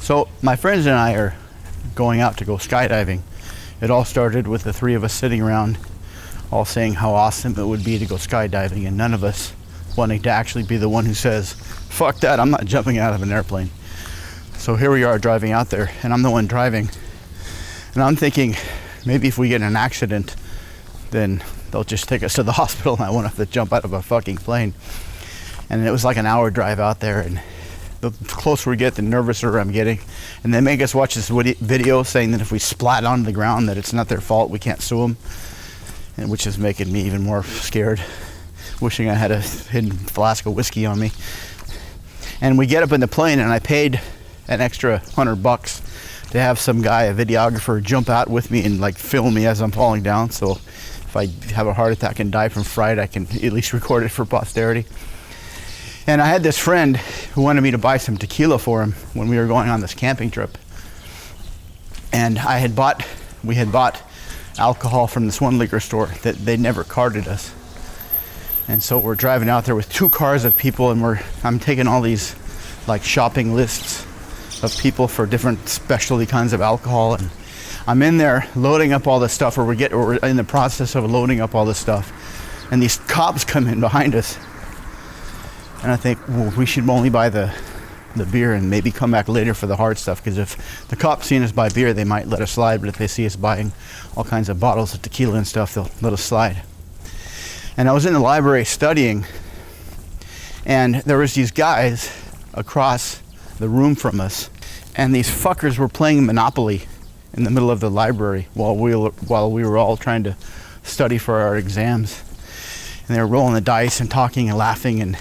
So my friends and I are going out to go skydiving. It all started with the three of us sitting around all saying how awesome it would be to go skydiving, and none of us wanting to actually be the one who says, fuck that, I'm not jumping out of an airplane. So here we are driving out there, and I'm the one driving. And I'm thinking, maybe if we get in an accident, then they'll just take us to the hospital and I won't have to jump out of a fucking plane. And it was like an hour drive out there, and the closer we get, the nervouser I'm getting. And they make us watch this video saying that if we splat onto the ground, that it's not their fault, we can't sue them. And which is making me even more scared, wishing I had a hidden flask of whiskey on me. And we get up in the plane, and I paid an extra $100 to have some guy, a videographer, jump out with me and like film me as I'm falling down. So if I have a heart attack and die from fright, I can at least record it for posterity. And I had this friend who wanted me to buy some tequila for him when we were going on this camping trip. And we had bought alcohol from this one liquor store that they never carded us. And so we're driving out there with 2 cars of people, and I'm taking all these like shopping lists of people for different specialty kinds of alcohol, and I'm in there loading up all this stuff, or we're in the process of loading up all this stuff, and these cops come in behind us. And I think, well, we should only buy the beer and maybe come back later for the hard stuff, because if the cops see us buy beer, they might let us slide, but if they see us buying all kinds of bottles of tequila and stuff, they'll let us slide. And I was in the library studying, and there was these guys across the room from us, and these fuckers were playing Monopoly in the middle of the library while we were all trying to study for our exams. And they were rolling the dice and talking and laughing, and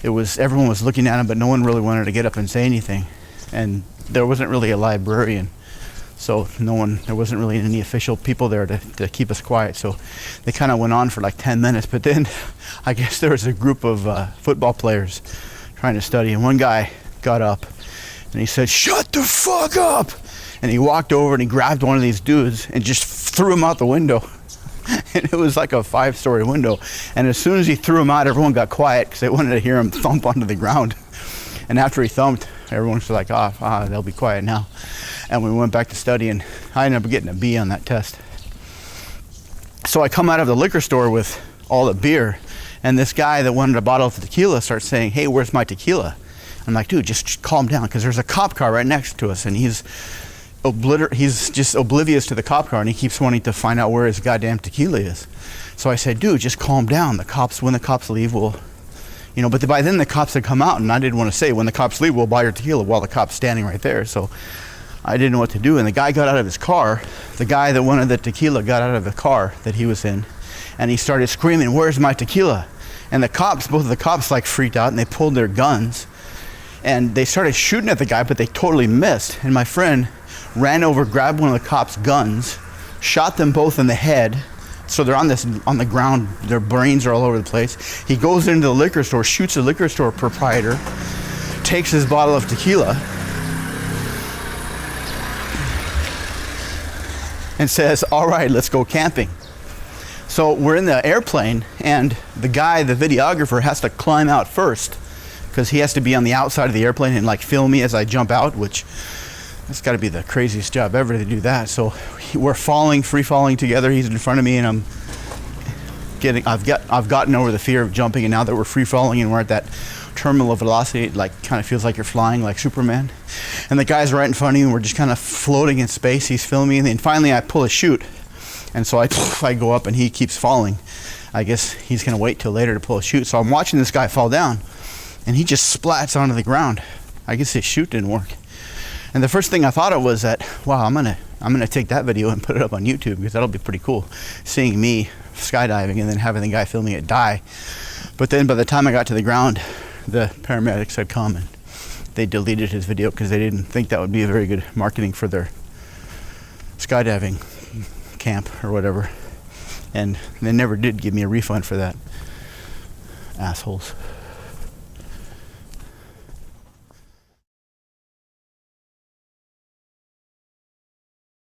everyone was looking at them, but no one really wanted to get up and say anything. And there wasn't really a librarian, so there wasn't really any official people there to keep us quiet. So they kind of went on for like 10 minutes, but then I guess there was a group of football players trying to study, and one guy got up and he said, "Shut the fuck up!" And he walked over and he grabbed one of these dudes and just threw him out the window. And it was like a 5-story window. And as soon as he threw him out, everyone got quiet because they wanted to hear him thump onto the ground. And after he thumped, everyone was like, they'll be quiet now. And we went back to study, and I ended up getting a B on that test. So I come out of the liquor store with all the beer, and this guy that wanted a bottle of tequila starts saying, "Hey, where's my tequila?" I'm like, "Dude, just calm down," because there's a cop car right next to us, and he's just oblivious to the cop car, and he keeps wanting to find out where his goddamn tequila is. So I said, "Dude, just calm down. When the cops leave, we'll, but by then the cops had come out, and I didn't want to say, when the cops leave, we'll buy your tequila, while the cop's standing right there." So I didn't know what to do, and the guy got out of his car. The guy that wanted the tequila got out of the car that he was in, and he started screaming, "Where's my tequila?" And both of the cops like freaked out, and they pulled their guns, and they started shooting at the guy, but they totally missed. And my friend ran over, grabbed one of the cops' guns, shot them both in the head. So they're on the ground, their brains are all over the place. He goes into the liquor store, shoots the liquor store proprietor, takes his bottle of tequila, and says, "All right, let's go camping." So we're in the airplane, and the guy, the videographer, has to climb out first because he has to be on the outside of the airplane and like film me as I jump out, which that's got to be the craziest job ever to do that. So we're free falling together. He's in front of me, and I've gotten over the fear of jumping, and now that we're free falling and we're at that terminal velocity, it like kind of feels like you're flying like Superman. And the guy's right in front of you, and we're just kind of floating in space. He's filming, and then finally I pull a chute, and so I go up, and he keeps falling. I guess he's gonna wait till later to pull a chute. So I'm watching this guy fall down, and he just splats onto the ground. I guess his chute didn't work. And the first thing I thought of was that, wow, I'm gonna take that video and put it up on YouTube, because that'll be pretty cool, seeing me skydiving and then having the guy filming it die. But then by the time I got to the ground, the paramedics had come and they deleted his video because they didn't think that would be a very good marketing for their skydiving camp or whatever. And they never did give me a refund for that. Assholes.